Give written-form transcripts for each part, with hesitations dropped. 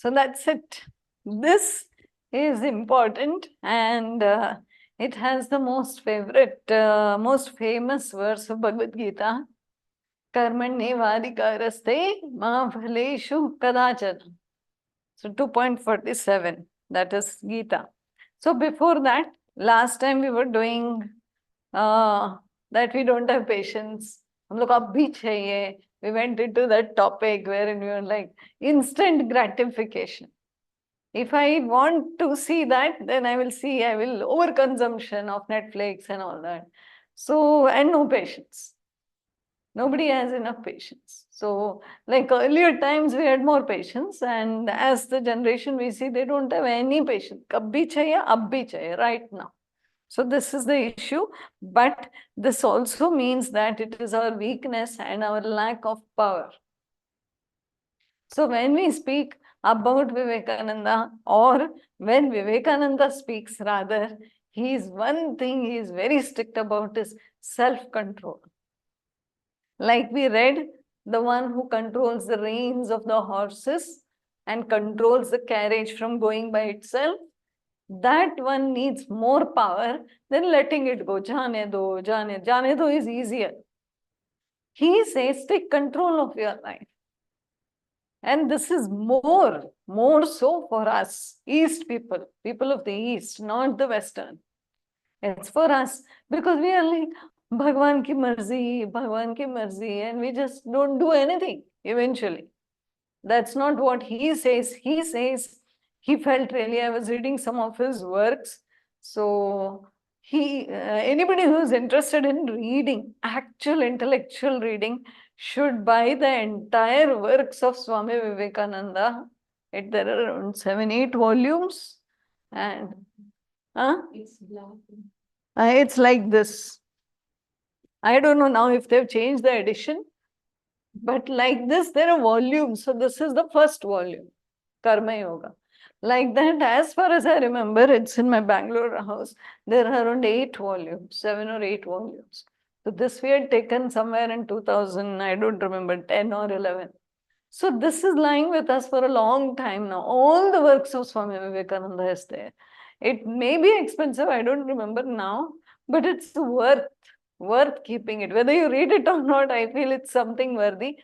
So that's it. This is important, and it has the most famous verse of Bhagavad Gita. Karmanyevadikaraste ma phaleshu kadachana. So 2.47, that is Gita. So before that, last time we were doing that we don't have patience. हम लोग अब भी चाहिए. We went into that topic wherein we were like instant gratification. If I want to see that, then I will overconsumption of Netflix and all that. So, and no patience. Nobody has enough patience. So, like earlier times, we had more patience, and as the generation we see, they don't have any patience. Kab bhi chahiye, ab bhi chahiye, right now. So this is the issue, but this also means that it is our weakness and our lack of power. So when we speak about Vivekananda, or when Vivekananda speaks rather, one thing he is very strict about is self-control. Like we read, the one who controls the reins of the horses and controls the carriage from going by itself, that one needs more power than letting it go. Jane do is easier. He says, take control of your life. And this is more so for us, East people of the East, not the Western. It's for us because we are like, Bhagwan ki marzi, and we just don't do anything eventually. That's not what he says. He says, he felt really, I was reading some of his works. So anybody who is interested in reading, actual intellectual reading, should buy the entire works of Swami Vivekananda. There are around 7-8 volumes. And it's like this. I don't know now if they've changed the edition, but like this, there are volumes. So this is the first volume, Karma Yoga. Like that, as far as I remember, it's in my Bangalore house. There are around 8 volumes, 7 or 8 volumes. So this we had taken somewhere in 2000, I don't remember, 10 or 11. So this is lying with us for a long time now. All the works of Swami Vivekananda is there. It may be expensive, I don't remember now, but it's worth keeping it. Whether you read it or not, I feel it's something worthy.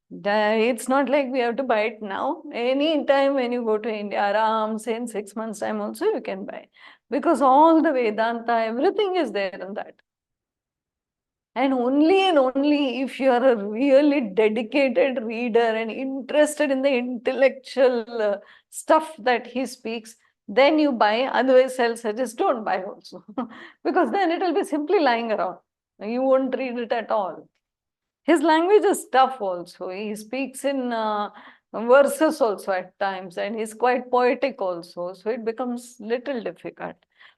It's not like we have to buy it now. Any time when you go to India, aram, say in 6 months' time also you can buy. Because all the Vedanta, everything is there in that. And only if you are a really dedicated reader and interested in the intellectual stuff that he speaks, then you buy. Otherwise, I'll suggest don't buy also. Because then it will be simply lying around. You won't read it at all. His language is tough also. He speaks in verses also at times, and he's quite poetic also. So it becomes little difficult.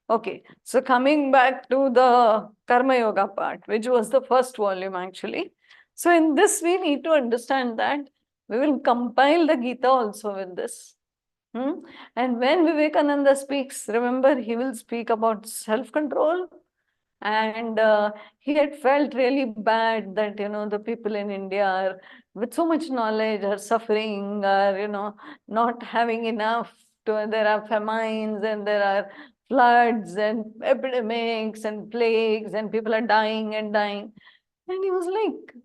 Okay, so coming back to the Karma Yoga part, which was the first volume actually. So in this, we need to understand that we will compile the Gita also with this. And when Vivekananda speaks, remember, he will speak about self-control. And he had felt really bad that, the people in India are, with so much knowledge, are suffering, are, not having enough. There are famines and there are floods and epidemics and plagues and people are dying and dying. And he was like,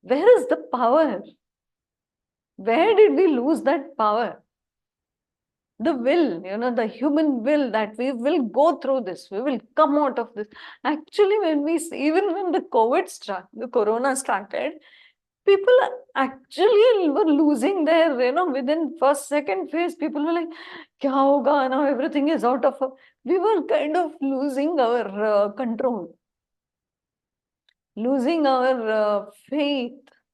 where is the power? Where did we lose that power? The will, the human will that we will go through this, we will come out of this. Actually, even when the corona started, people actually were losing their, within first, second phase, people were like, kya hoga? Now everything is out of, we were kind of losing our control, losing our faith,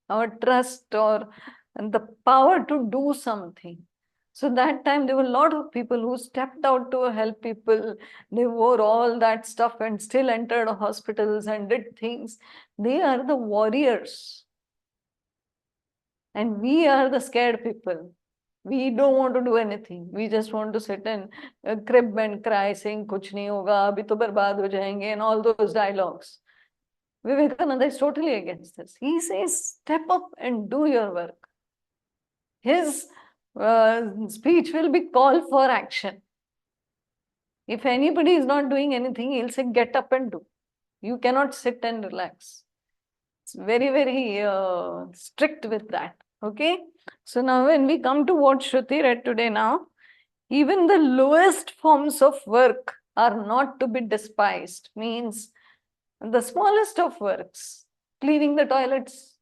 our trust, or and the power to do something. So that time there were a lot of people who stepped out to help people. They wore all that stuff and still entered hospitals and did things. They are the warriors. And we are the scared people. We don't want to do anything. We just want to sit in a crib and cry, saying, "Kuch nahi hoga, abhi to barbaad ho jayenge," and all those dialogues. Vivekananda is totally against this. He says, step up and do your work. His speech will be call for action. If anybody is not doing anything, he'll say, get up and do. You cannot sit and relax. It's very, very strict with that. Okay. So now when we come to what Shruti read today now, even the lowest forms of work are not to be despised. Means the smallest of works, cleaning the toilets,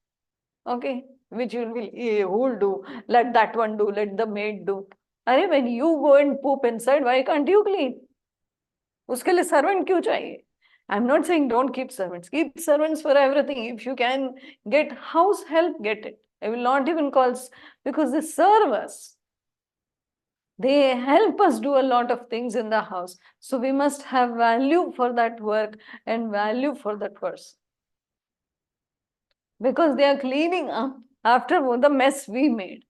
okay, which you will, who will do, let that one do, let the maid do. Arey, when you go and poop inside, why can't you clean? उसके लिए servant क्यों चाहिए? I'm not saying don't keep servants. Keep servants for everything. If you can get house help, get it. I will not even call, because they serve us. They help us do a lot of things in the house. So we must have value for that work and value for that person. Because they are cleaning up after the mess we made.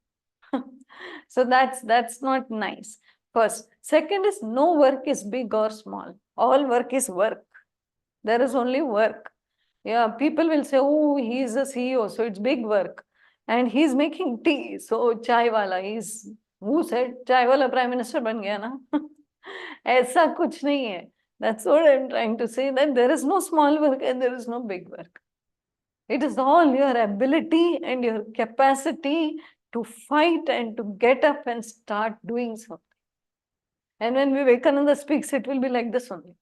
So that's not nice. First. Second is no work is big or small. All work is work. There is only work. Yeah, people will say, oh, he is a CEO, so it's big work. And he's making tea, so chai wala, he's, who said chai wala prime minister ban gaya na? ऐसा कुछ नहीं है. That's what I'm trying to say, that there is no small work and there is no big work. It is all your ability and your capacity to fight and to get up and start doing something. And when Vivekananda speaks, it will be like this only,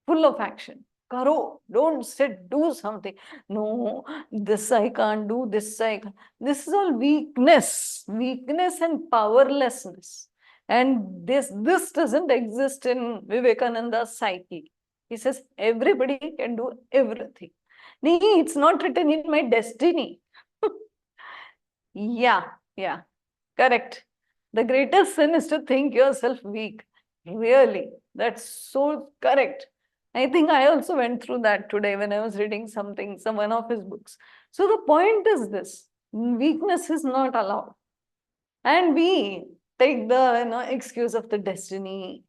full of action. Karo, don't sit, do something. No, this I can't do, this I can't. This is all weakness and powerlessness. And this doesn't exist in Vivekananda's psyche. He says, everybody can do everything. Nee, it's not written in my destiny. Yeah, correct. The greatest sin is to think yourself weak. Really, that's so correct. I think I also went through that today when I was reading one of his books. So the point is this, weakness is not allowed. And we take the excuse of the destiny.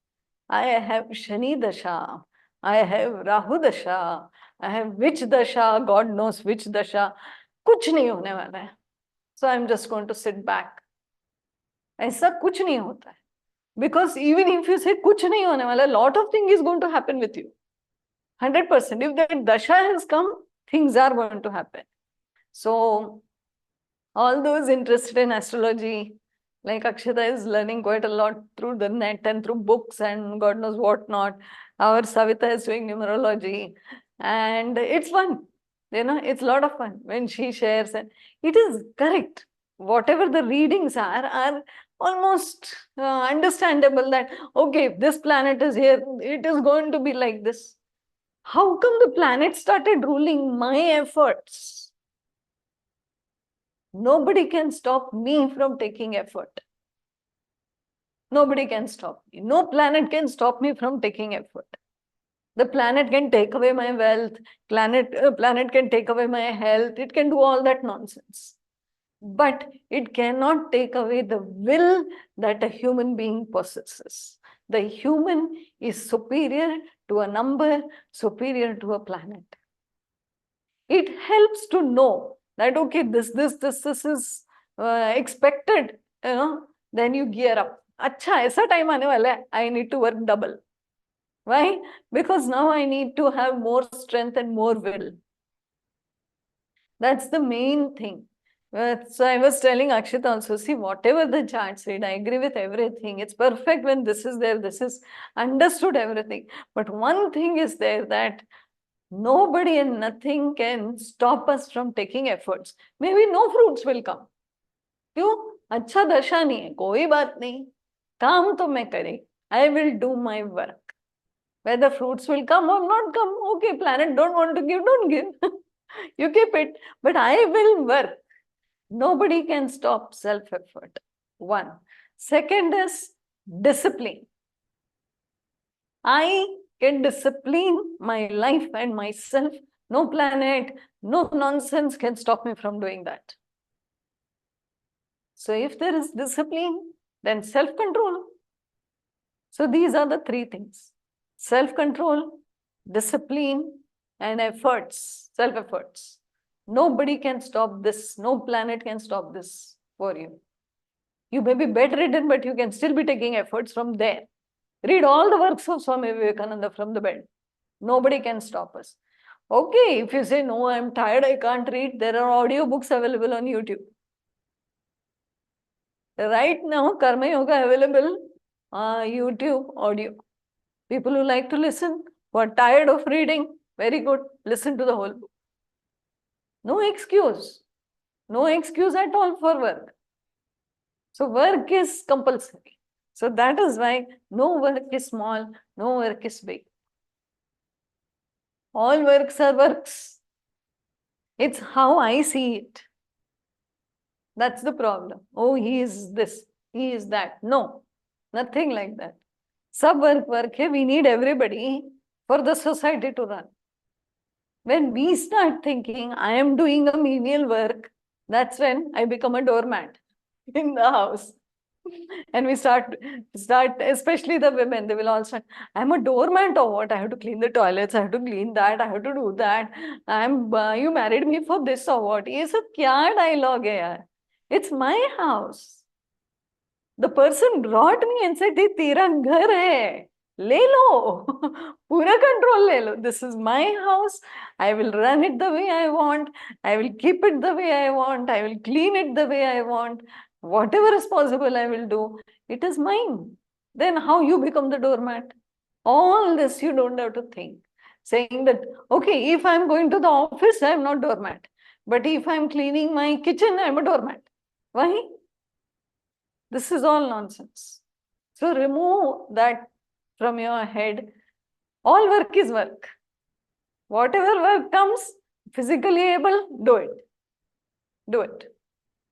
I have Shani Dasha, I have Rahu Dasha, I have which Dasha, God knows which Dasha. कुछ नहीं होने वाला है. So I'm just going to sit back. ऐसा कुछ नहीं होता है. Because even if you say कुछ नहीं होने वाला, a lot of things is going to happen with you. 100%. If that dasha has come, things are going to happen. So all those interested in astrology, like Akshita is learning quite a lot through the net and through books and God knows what not. Our Savita is doing numerology and it's fun. It's a lot of fun when she shares, and it is correct. Whatever the readings are almost understandable that, okay, if this planet is here, it is going to be like this. How come the planet started ruling my efforts? Nobody can stop me from taking effort. Nobody can stop me. No planet can stop me from taking effort. The planet can take away my wealth. Planet can take away my health. It can do all that nonsense. But it cannot take away the will that a human being possesses. The human is superior to a number, superior to a planet. It helps to know that, okay, this is expected, then you gear up. Acha, aisa time aane wala hai, I need to work double. Why? Because now I need to have more strength and more will. That's the main thing. So I was telling Akshita also, see, whatever the chart said, I agree with everything. It's perfect when this is there, this is understood everything. But one thing is there, that nobody and nothing can stop us from taking efforts. Maybe no fruits will come. क्यों? अच्छा दशा नहीं है, कोई बात नहीं. काम तो मैं करें. I will do my work. Whether fruits will come or not come, okay, planet don't want to give, don't give. You keep it. But I will work. Nobody can stop self-effort. One. Second is discipline. I can discipline my life and myself. No planet, no nonsense can stop me from doing that. So if there is discipline, then self-control. So these are the three things: self-control, discipline, and efforts, self-efforts. Nobody can stop this. No planet can stop this for you. You may be bedridden, but you can still be taking efforts from there. Read all the works of Swami Vivekananda from the bed. Nobody can stop us. Okay, if you say, no, I'm tired, I can't read, there are audio books available on YouTube. Right now, Karma Yoga available, YouTube audio. People who like to listen, who are tired of reading, very good, listen to the whole book. No excuse. No excuse at all for work. So work is compulsory. So that is why no work is small, no work is big. All works are works. It's how I see it. That's the problem. Oh, he is this, he is that. No, nothing like that. Sab work hai, we need everybody for the society to run. When we start thinking, I am doing a menial work, that's when I become a doormat in the house. And we start, especially the women, they will all start, I'm a doormat or what? I have to clean the toilets, I have to clean that, I have to do that. You married me for this or what? ये सब क्या dialogue है यार? It's my house. The person brought me and said, ये तेरा घर है, ले लो, पूरा control ले लो. This is my house. I will run it the way I want. I will keep it the way I want. I will clean it the way I want. Whatever is possible, I will do. It is mine. Then how you become the doormat? All this you don't have to think. Saying that, okay, if I'm going to the office, I'm not doormat. But if I'm cleaning my kitchen, I'm a doormat. Why? This is all nonsense. So remove that from your head. All work is work. Whatever work comes, physically able, do it. Do it.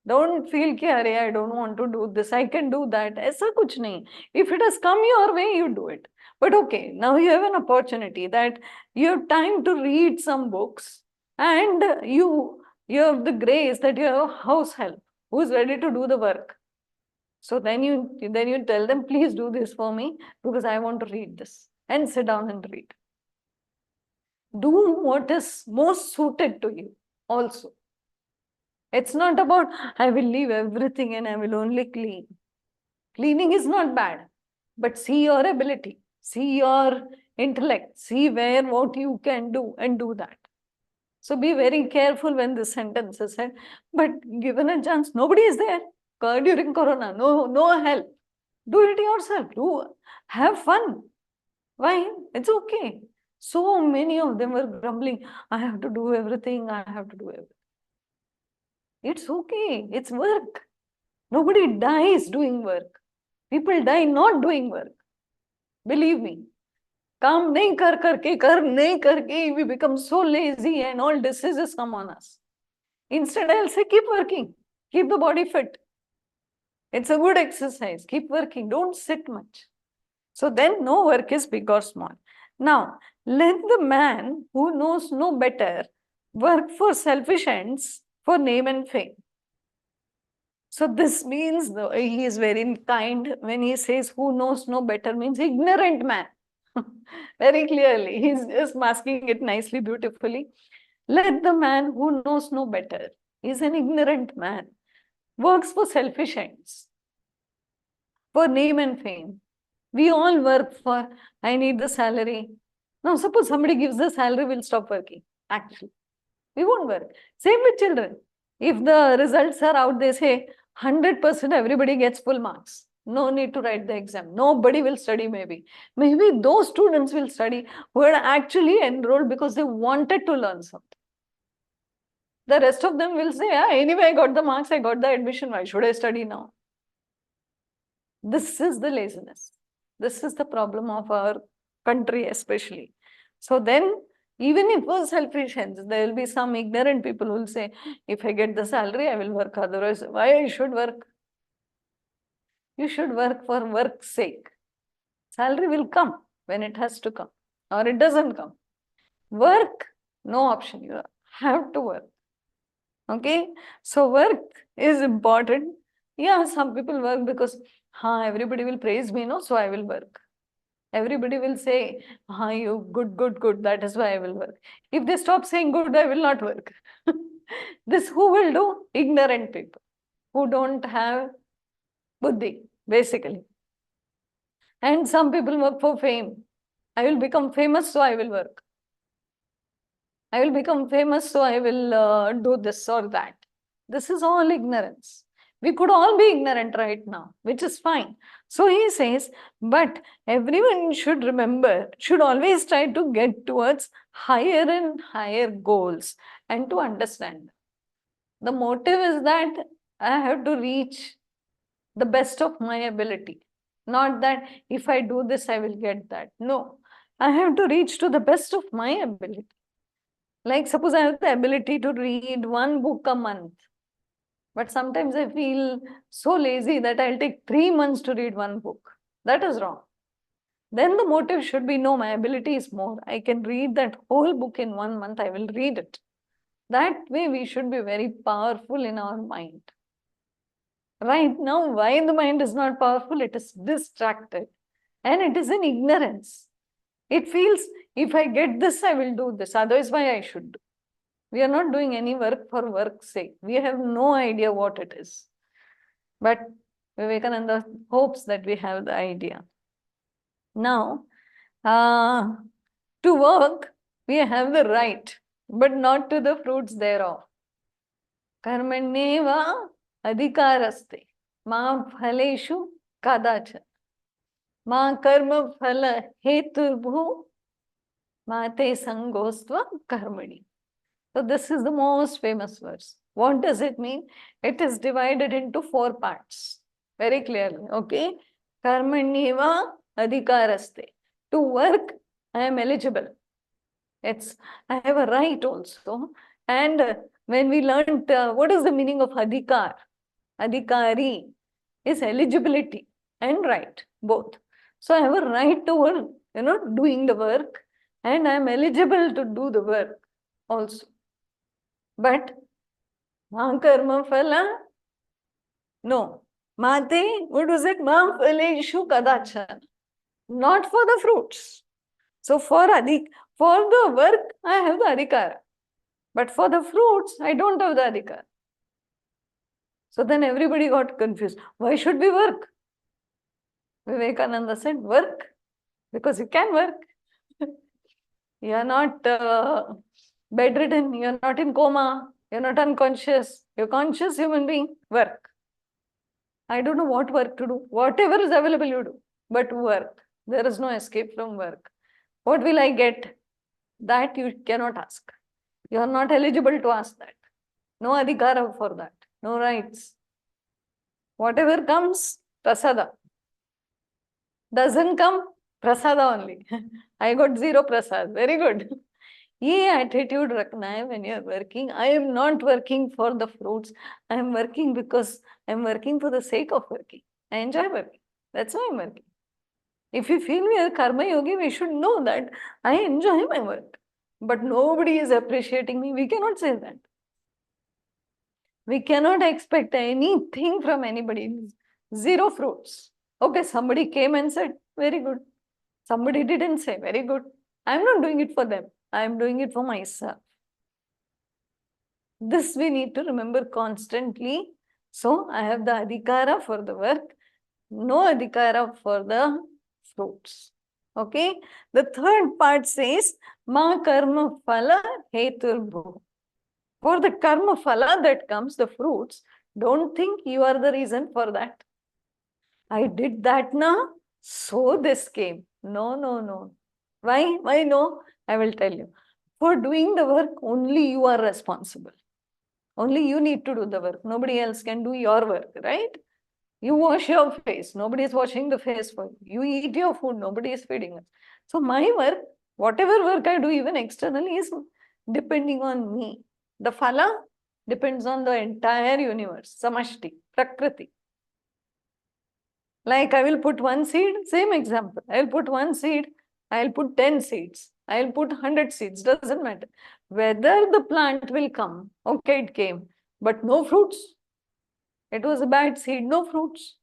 Don't feel कि अरे I don't want to do this, I can do that. ऐसा कुछ नहीं. If it has come your way, you do it. But okay, now you have an opportunity that you have time to read some books and you have the grace that you have a house help who is ready to do the work. So then you tell them, please do this for me because I want to read this, and sit down and read. Do what is most suited to you also. It's not about, I will leave everything and I will only clean. Cleaning is not bad, but see your ability, see your intellect, see what you can do and do that. So be very careful when this sentence is said, but given a chance, nobody is there. During Corona, no help. Do it yourself. Have fun. Why? It's okay. So many of them were grumbling, I have to do everything, I have to do everything. It's okay. It's work. Nobody dies doing work. People die not doing work. Believe me. काम नहीं करके, we become so lazy and all diseases come on us. Instead, I'll say keep working. Keep the body fit. It's a good exercise. Keep working. Don't sit much. So then no work is big or small. Now, let the man who knows no better work for selfish ends, for name and fame. So this means he is very kind when he says who knows no better, means ignorant man. Very clearly, he's just masking it nicely, beautifully. Let the man who knows no better, is an ignorant man, works for selfish ends, for name and fame. We all work for, I need the salary. Now, suppose somebody gives the salary, we'll stop working. Actually, we won't work. Same with children. If the results are out, they say 100% everybody gets full marks. No need to write the exam. Nobody will study maybe. Maybe those students will study who are actually enrolled because they wanted to learn something. The rest of them will say, anyway, I got the marks, I got the admission. Why should I study now? This is the laziness. This is the problem of our country especially. So then, even if for selfish ends, there will be some ignorant people who will say, if I get the salary, I will work. Otherwise, why I should work? You should work for work's sake. Salary will come when it has to come, or it doesn't come. Work, no option. You have to work. Okay? So work is important. Yeah, some people work because everybody will praise me, no? So I will work. Everybody will say, you good. That is why I will work. If they stop saying good, I will not work. This who will do? Ignorant people who don't have Buddhi, basically. And some people work for fame. I will become famous, so I will work. I will become famous, so I will do this or that. This is all ignorance. We could all be ignorant right now, which is fine. So he says, but everyone should remember, should always try to get towards higher and higher goals and to understand. The motive is that I have to reach the best of my ability. Not that if I do this, I will get that. No, I have to reach to the best of my ability. Like suppose I have the ability to read one book a month. But sometimes I feel so lazy that I'll take 3 months to read one book. That is wrong. Then the motive should be, no, my ability is more. I can read that whole book in 1 month. I will read it. That way we should be very powerful in our mind. Right now, why the mind is not powerful? It is distracted. And it is in ignorance. It feels, if I get this, I will do this. Otherwise, why I should do? We are not doing any work for work's sake. We have no idea what it is. But Vivekananda hopes that we have the idea. Now, to work, we have the right, but not to the fruits thereof. Karmanyeva adhikaraste ma phaleshu kadacha ma karma phala heturbhu ma te sangostva karmani. So this is the most famous verse. What does it mean? It is divided into 4 parts. Very clearly. Okay. Karmanyeva adhikaraste. To work, I am eligible. I have a right also. And when we learned what is the meaning of adhikar? Adhikari is eligibility and right, both. So I have a right to work, doing the work, and I am eligible to do the work also. But ma karma phala, no. Mate, what was it? Ma phaleshu kadachan. Not for the fruits. So for the work, I have the adhikara. But for the fruits, I don't have the adhikara. So then everybody got confused. Why should we work? Vivekananda said, work. Because you can work. You are not bedridden. You are not in coma. You are not unconscious. You are conscious human being. Work. I don't know what work to do. Whatever is available, you do. But work. There is no escape from work. What will I get? That you cannot ask. You are not eligible to ask that. No adhikara for that. No rights. Whatever comes, prasada. Doesn't come, prasada only. I got 0 prasad. Very good. Ye attitude rakna hai when you are working. I am not working for the fruits. I am working because I am working for the sake of working. I enjoy working. That's why I am working. If we feel we are karma yogi, we should know that I enjoy my work. But nobody is appreciating me. We cannot say that. We cannot expect anything from anybody. 0 fruits. Okay, somebody came and said, very good. Somebody didn't say, very good. I'm not doing it for them. I'm doing it for myself. This we need to remember constantly. So I have the adhikara for the work, no adhikara for the fruits. Okay. The third part says, ma karma phala heturbhu. For the karma phala that comes, the fruits, don't think you are the reason for that. I did that now, so this came. No, no, no. Why? Why no? I will tell you. For doing the work, only you are responsible. Only you need to do the work. Nobody else can do your work, right? You wash your face. Nobody is washing the face for you. You eat your food. Nobody is feeding us. So my work, whatever work I do, even externally, is depending on me. The phala depends on the entire universe, samashti, prakriti. Like I will put 1 seed, same example. I will put 1 seed, I will put 10 seeds, I will put 100 seeds, doesn't matter. Whether the plant will come, okay, it came, but no fruits. It was a bad seed, no fruits.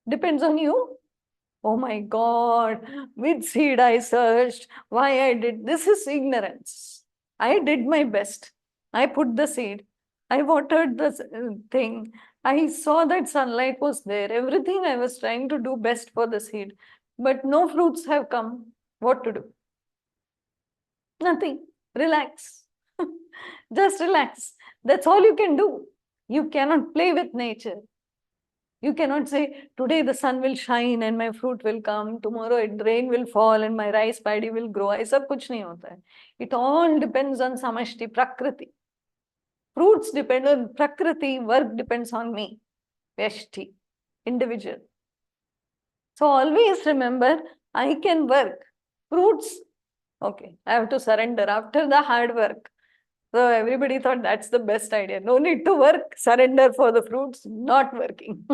Depends on you. Oh my God, which seed I searched, why I did. This is ignorance. I did my best. I put the seed. I watered the thing. I saw that sunlight was there. Everything I was trying to do best for the seed. But no fruits have come. What to do? Nothing. Relax. Just relax. That's all you can do. You cannot play with nature. You cannot say, today the sun will shine and my fruit will come. Tomorrow rain will fall and my rice paddy will grow. ऐसा कुछ नहीं होता है. It all depends on samashti, prakriti. Fruits depend on prakriti. Work depends on me. Vyashti, individual. So always remember, I can work. Fruits, okay, I have to surrender after the hard work. So everybody thought that's the best idea. No need to work, surrender for the fruits, not working.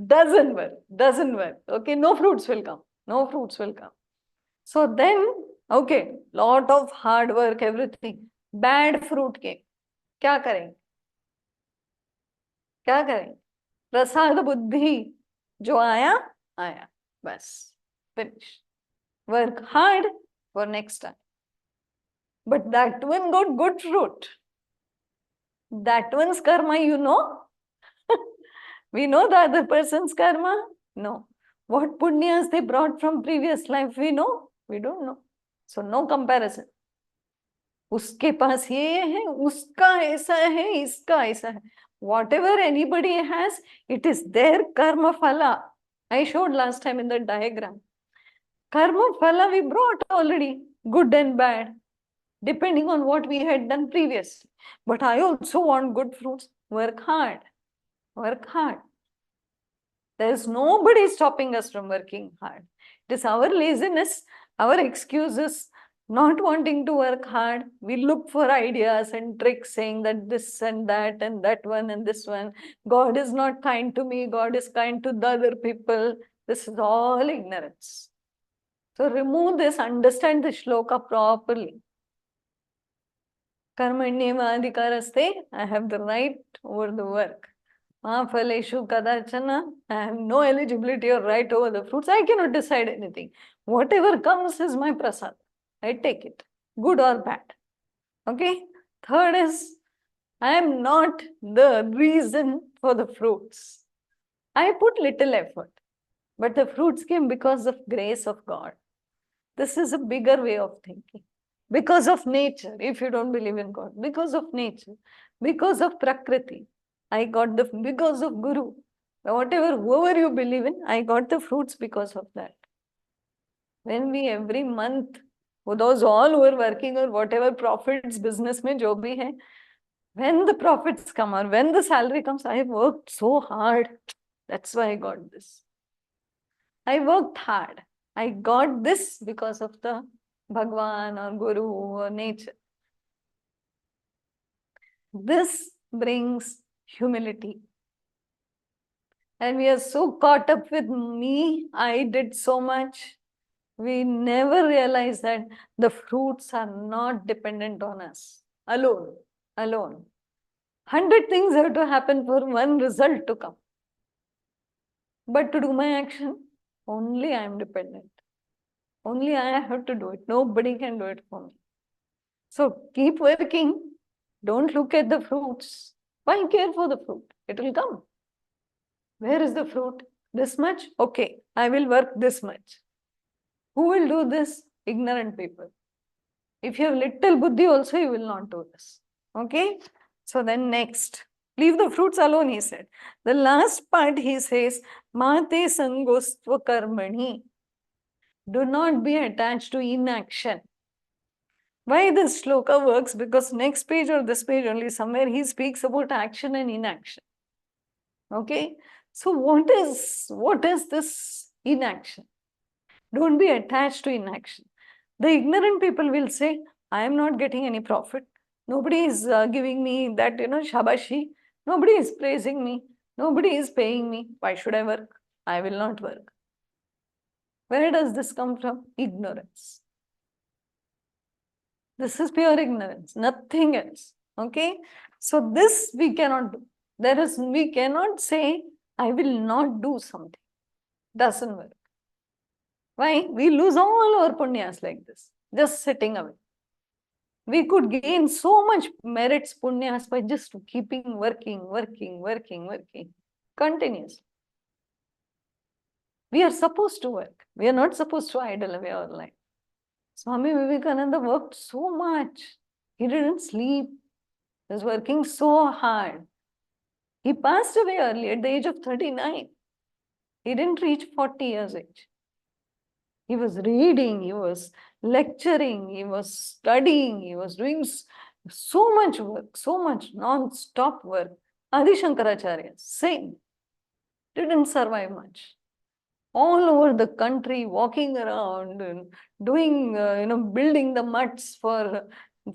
Doesn't work, doesn't work. Okay, no fruits will come. No fruits will come. So then, okay, lot of hard work, everything. Bad fruit came. क्या करेंगे? क्या करेंगे? प्रसाद बुद्धि जो आया आया बस finish. Work hard for next time. But that one got good fruit. That one's karma, you know. We know the other person's karma. No. What punyas they brought from previous life, we know. We don't know. So no comparison. उसके पास ये है, उसका ऐसा है, इसका ऐसा है. Whatever anybody has, it is their karma phala. I showed last time in the diagram. Karma phala we brought already, good and bad, depending on what we had done previously. But I also want good fruits. Work hard. Work hard. There is nobody stopping us from working hard. It is our laziness, our excuses, not wanting to work hard. We look for ideas and tricks saying that this and that one and this one. God is not kind to me. God is kind to the other people. This is all ignorance. So remove this, understand the shloka properly. Karmanyevadhikaraste, I have the right over the work. Mahaphaleshu kadachana, I have no eligibility or right over the fruits. I cannot decide anything. Whatever comes is my prasad. I take it, good or bad. Okay. Third is, I am not the reason for the fruits. I put little effort, but the fruits came because of grace of God. This is a bigger way of thinking. Because of nature, if you don't believe in God, because of nature, because of Prakriti, I got because of Guru, whoever you believe in, I got the fruits because of that. When we every month, those all who are working or whatever profits, business mein jo bhi hai, when the profits come or when the salary comes, I worked so hard. That's why I got this. I worked hard. I got this because of the Bhagwan or Guru or nature. This brings humility. And we are so caught up with me, I did so much. We never realize that the fruits are not dependent on us. Alone. 100 things have to happen for one result to come. But to do my action, only I am dependent. Only I have to do it. Nobody can do it for me. So keep working. Don't look at the fruits. Why care for the fruit? It will come. Where is the fruit? This much? Okay, I will work this much. Who will do this? Ignorant people. If you have little buddhi also, you will not do this. Okay? So then next. Leave the fruits alone, he said. The last part he says, Mate sangostva karmani. Do not be attached to inaction. Why this shloka works? Because next page or this page only, somewhere he speaks about action and inaction. Okay? So what is this inaction? Don't be attached to inaction. The ignorant people will say, I am not getting any profit. Nobody is giving me that, shabashi. Nobody is praising me. Nobody is paying me. Why should I work? I will not work. Where does this come from? Ignorance. This is pure ignorance, nothing else. Okay? So this we cannot do. We cannot say, I will not do something. Doesn't work. Why? We lose all our punyas like this, just sitting away. We could gain so much merits, punyas by just keeping working continuously. We are supposed to work. We are not supposed to idle away our life. Swami Vivekananda worked so much. He didn't sleep. He was working so hard. He passed away early at the age of 39. He didn't reach 40 years age. He was reading, he was lecturing, he was studying, he was doing so much work, so much non-stop work. Adi Shankaracharya, same. Didn't survive much. All over the country, walking around and doing, building the mutts for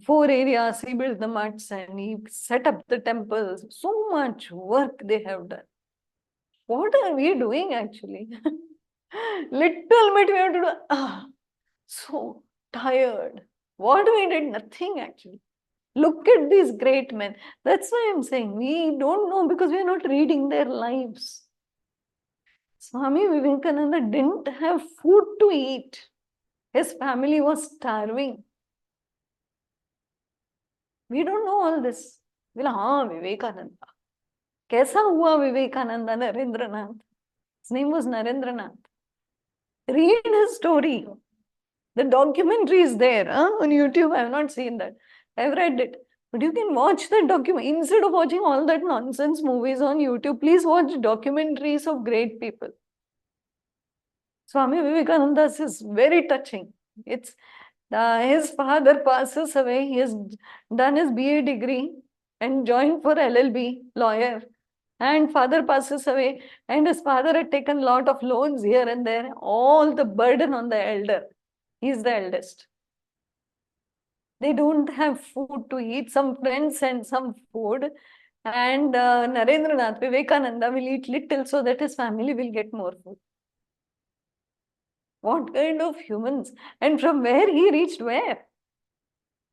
4 areas. He built the mutts and he set up the temples. So much work they have done. What are we doing actually? Little bit we have to do. So tired. What we did? Nothing actually. Look at these great men. That's why I'm saying we don't know because we are not reading their lives. Swami Vivekananda didn't have food to eat. His family was starving. We don't know all this. We'll, Vivekananda. Kaisa hua Vivekananda Narendranath? His name was Narendranath. Read his story. The documentary is there on YouTube. I have not seen that. I have read it. But you can watch the document. Instead of watching all that nonsense movies on YouTube, please watch documentaries of great people. Swami Vivekananda's is very touching. It's his father passes away. He has done his BA degree and joined for LLB, lawyer. And father passes away. And his father had taken a lot of loans here and there. All the burden on the elder. He's the eldest. They don't have food to eat. Some friends send some food. And Narendranath, Vivekananda will eat little so that his family will get more food. What kind of humans? And from where he reached where?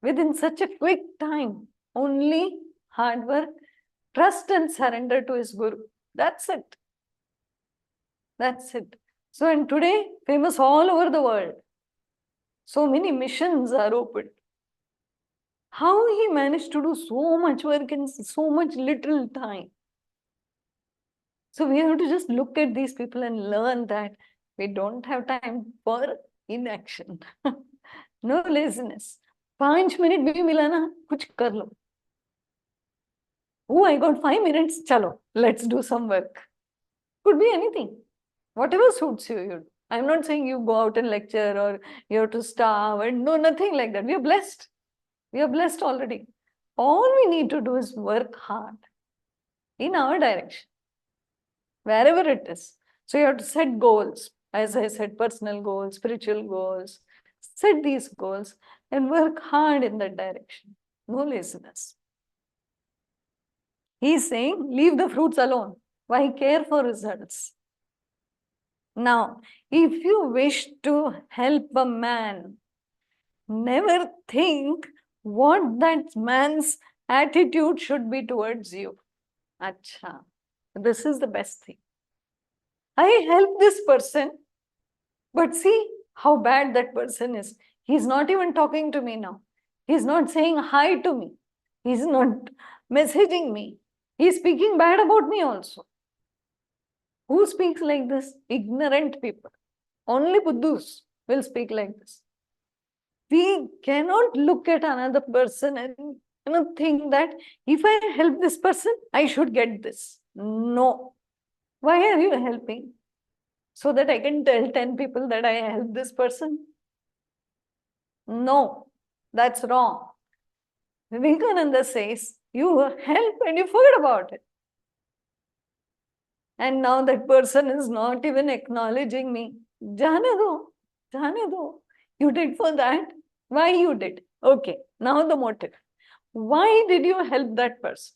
Within such a quick time. Only hard work, trust and surrender to his Guru. That's it. That's it. So, and today, famous all over the world. So many missions are opened. How he managed to do so much work in so much little time. So we have to just look at these people and learn that we don't have time for inaction. No laziness. 5 minutes bhi mila na, kuch kar lo. Oh, I got 5 minutes. Chalo, let's do some work. Could be anything. Whatever suits you, you do. I'm not saying you go out and lecture or you have to starve. And no, nothing like that. We are blessed. We are blessed already. All we need to do is work hard in our direction, wherever it is. So you have to set goals. As I said, personal goals, spiritual goals. Set these goals and work hard in that direction. No laziness. He's saying, leave the fruits alone. Why care for results? Now, if you wish to help a man, never think what that man's attitude should be towards you. Acha, this is the best thing. I help this person, but see how bad that person is. He's not even talking to me now. He's not saying hi to me. He's not messaging me. He's speaking bad about me also. Who speaks like this? Ignorant people. Only Buddhus will speak like this. We cannot look at another person and think that if I help this person, I should get this. No. Why are you helping? So that I can tell 10 people that I helped this person? No, that's wrong. Vivekananda says, you help and you forget about it. And now that person is not even acknowledging me. Jane do, jane do. You did for that. Why you did? Okay, now the motive. Why did you help that person?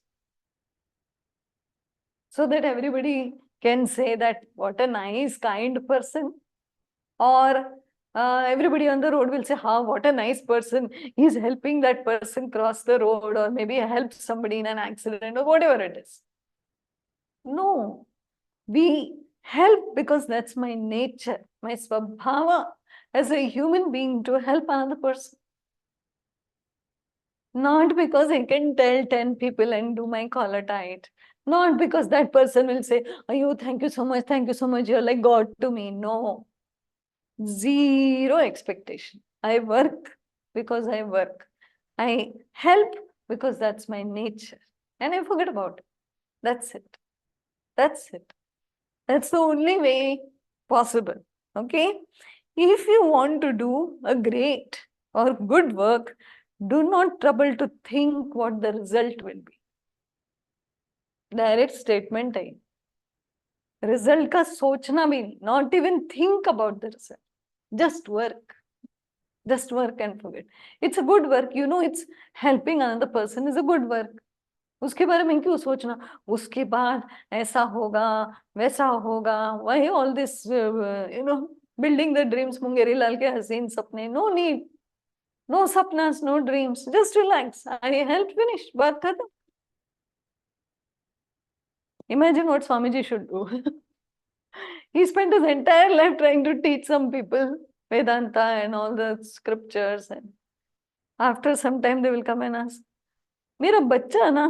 So that everybody can say that what a nice, kind person. Or everybody on the road will say, what a nice person. He's helping that person cross the road, or maybe helps somebody in an accident, or whatever it is. No, we help because that's my nature, my swabhava as a human being to help another person. Not because I can tell 10 people and do my collar tight. Not because that person will say, "Oh, thank you so much, you're like God to me." No, zero expectation. I work because I work. I help because that's my nature. And I forget about it. That's it. That's it. That's the only way possible. Okay? If you want to do a great or good work, do not trouble to think what the result will be. Direct statement है. Result का सोचना भी नहीं. Not even think about the result. Just work. Just work and forget. It's a good work. You know, it's helping another person is a good work. उसके बारे में क्यों सोचना? उसके बाद ऐसा होगा, वैसा होगा. Why all this, building the dreams, Mungeri लाल के हसीन सपने. No need. No sapnas, no dreams. Just relax. I helped finish. बात खत्म. Imagine what Swamiji should do. He spent his entire life trying to teach some people Vedanta and all the scriptures, and after some time they will come and ask, मेरा बच्चा ना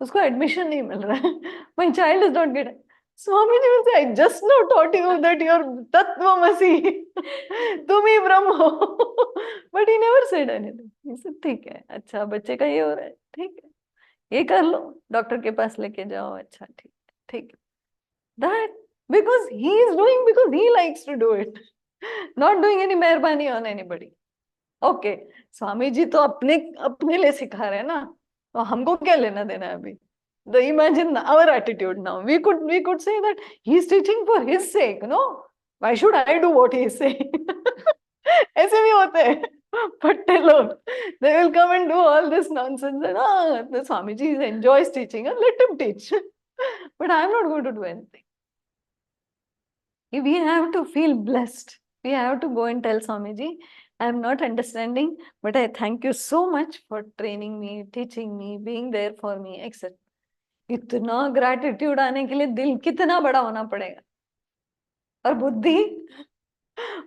उसको admission नहीं मिल रहा है. My child is not getting. Swamiji will say, I just now taught you that you're Tattvamasi. तुम ही ब्रह्म हो. But he never said anything. He said, ठीक है, अच्छा बच्चे का ये हो रहा है, ठीक है, ये कर लो, डॉक्टर के पास लेके जाओ, अच्छा ठीक है, ठीक है. That because he is doing because he likes to do it, not doing any मेहरबानी on anybody. Okay, Swami ji तो अपने अपने लिए सिखा रहे हैं ना, तो हमको क्या लेना देना है अभी? The imagine our attitude now. We could say that he's teaching for his sake, no? Why should I do what he is saying? ऐसे भी होते हैं फट्टे लोग. They will come and do all this nonsense and the Swamiji enjoys teaching and let him teach. But I am not going to do anything. We have to feel blessed. We have to go and tell Swamiji, I am not understanding, but I thank you so much for training me, teaching me, being there for me, etc. इतना gratitude आने के लिए दिल कितना बड़ा होना पड़ेगा. और बुद्धि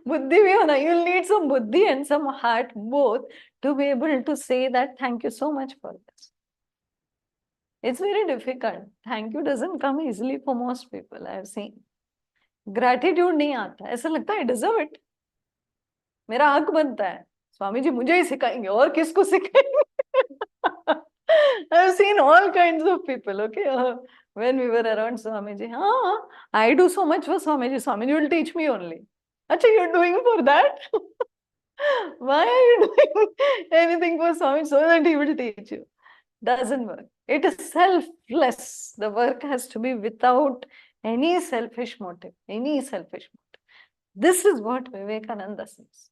बुद्धि भी होना. You need some buddhi and some heart both to be able to say that thank you so much for this. It's very difficult. Thank you doesn't come easily for most people. I have seen. Gratitude नहीं आता. ऐसा लगता है I deserve it. मेरा हक बनता है. स्वामी जी मुझे ही सिखाएंगे और किसको सिखाएंगे? I've seen all kinds of people. Okay, when we were around Swamiji, I do so much for Swamiji. Swamiji will teach me only. Acha, you're doing for that? Why are you doing anything for Swami so that he will teach you? Doesn't work. It is selfless. The work has to be without any selfish motive. Any selfish motive. This is what Vivekananda says.